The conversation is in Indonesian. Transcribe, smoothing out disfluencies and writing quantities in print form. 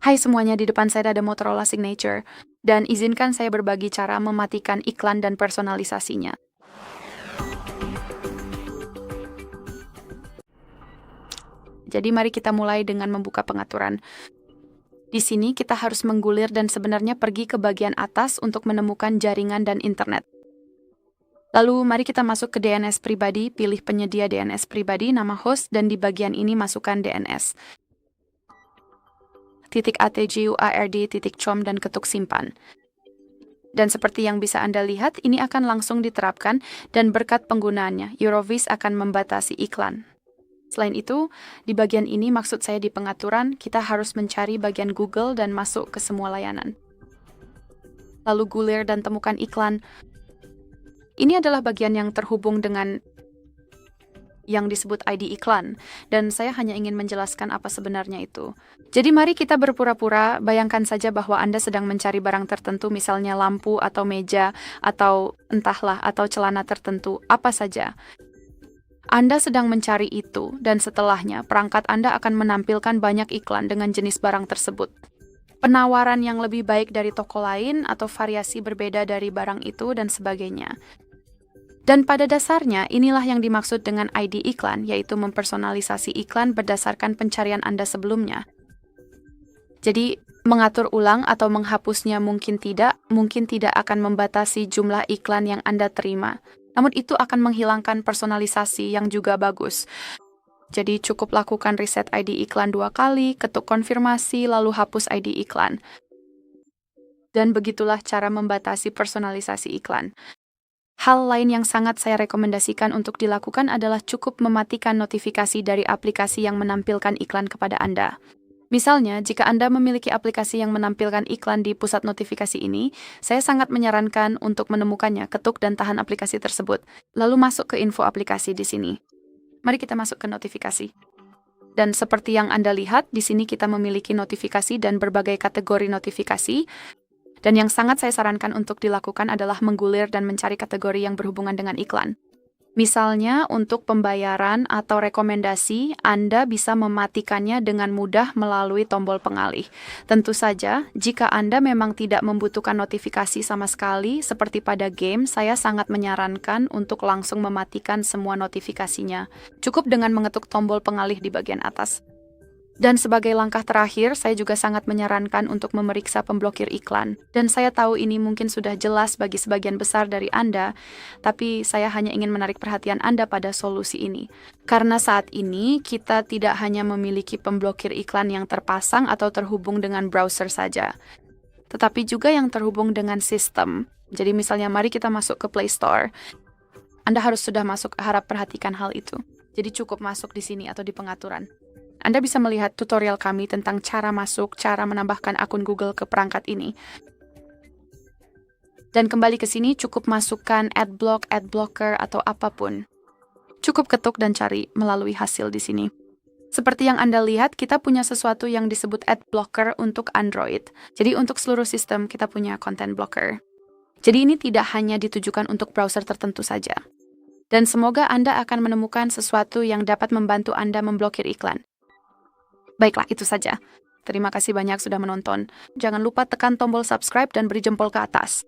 Hai semuanya, di depan saya ada Motorola Signature, dan izinkan saya berbagi cara mematikan iklan dan personalisasinya. Jadi mari kita mulai dengan membuka pengaturan. Di sini kita harus menggulir dan sebenarnya pergi ke bagian atas untuk menemukan jaringan dan internet. Lalu mari kita masuk ke DNS pribadi, pilih penyedia DNS pribadi, nama host, dan di bagian ini masukkan DNS. .atguard.com dan ketuk simpan. Dan seperti yang bisa Anda lihat, ini akan langsung diterapkan dan berkat penggunaannya, Eurovis akan membatasi iklan. Selain itu, di bagian ini maksud saya di pengaturan, kita harus mencari bagian Google dan masuk ke semua layanan. Lalu gulir dan temukan iklan. Ini adalah bagian yang terhubung dengan yang disebut ID iklan, dan saya hanya ingin menjelaskan apa sebenarnya itu. Jadi mari kita berpura-pura, bayangkan saja bahwa Anda sedang mencari barang tertentu, misalnya lampu atau meja, atau entahlah, atau celana tertentu, apa saja. Anda sedang mencari itu, dan setelahnya perangkat Anda akan menampilkan banyak iklan dengan jenis barang tersebut. Penawaran yang lebih baik dari toko lain, atau variasi berbeda dari barang itu, dan sebagainya. Dan pada dasarnya, inilah yang dimaksud dengan ID iklan, yaitu mempersonalisasi iklan berdasarkan pencarian Anda sebelumnya. Jadi, mengatur ulang atau menghapusnya mungkin tidak akan membatasi jumlah iklan yang Anda terima. Namun itu akan menghilangkan personalisasi yang juga bagus. Jadi cukup lakukan reset ID iklan 2 kali, ketuk konfirmasi, lalu hapus ID iklan. Dan begitulah cara membatasi personalisasi iklan. Hal lain yang sangat saya rekomendasikan untuk dilakukan adalah cukup mematikan notifikasi dari aplikasi yang menampilkan iklan kepada Anda. Misalnya, jika Anda memiliki aplikasi yang menampilkan iklan di pusat notifikasi ini, saya sangat menyarankan untuk menemukannya, ketuk dan tahan aplikasi tersebut, lalu masuk ke info aplikasi di sini. Mari kita masuk ke notifikasi. Dan seperti yang Anda lihat, di sini kita memiliki notifikasi dan berbagai kategori notifikasi. Dan yang sangat saya sarankan untuk dilakukan adalah menggulir dan mencari kategori yang berhubungan dengan iklan. Misalnya, untuk pembayaran atau rekomendasi, Anda bisa mematikannya dengan mudah melalui tombol pengalih. Tentu saja, jika Anda memang tidak membutuhkan notifikasi sama sekali, seperti pada game, saya sangat menyarankan untuk langsung mematikan semua notifikasinya. Cukup dengan mengetuk tombol pengalih di bagian atas. Dan sebagai langkah terakhir, saya juga sangat menyarankan untuk memeriksa pemblokir iklan. Dan saya tahu ini mungkin sudah jelas bagi sebagian besar dari Anda, tapi saya hanya ingin menarik perhatian Anda pada solusi ini. Karena saat ini, kita tidak hanya memiliki pemblokir iklan yang terpasang atau terhubung dengan browser saja, tetapi juga yang terhubung dengan sistem. Jadi misalnya, mari kita masuk ke Play Store. Anda harus sudah harap perhatikan hal itu. Jadi cukup masuk di sini atau di pengaturan. Anda bisa melihat tutorial kami tentang cara masuk, cara menambahkan akun Google ke perangkat ini. Dan kembali ke sini, cukup masukkan adblock, adblocker, atau apapun. Cukup ketuk dan cari melalui hasil di sini. Seperti yang Anda lihat, kita punya sesuatu yang disebut adblocker untuk Android. Jadi untuk seluruh sistem, kita punya content blocker. Jadi ini tidak hanya ditujukan untuk browser tertentu saja. Dan semoga Anda akan menemukan sesuatu yang dapat membantu Anda memblokir iklan. Baiklah, itu saja. Terima kasih banyak sudah menonton. Jangan lupa tekan tombol subscribe dan beri jempol ke atas.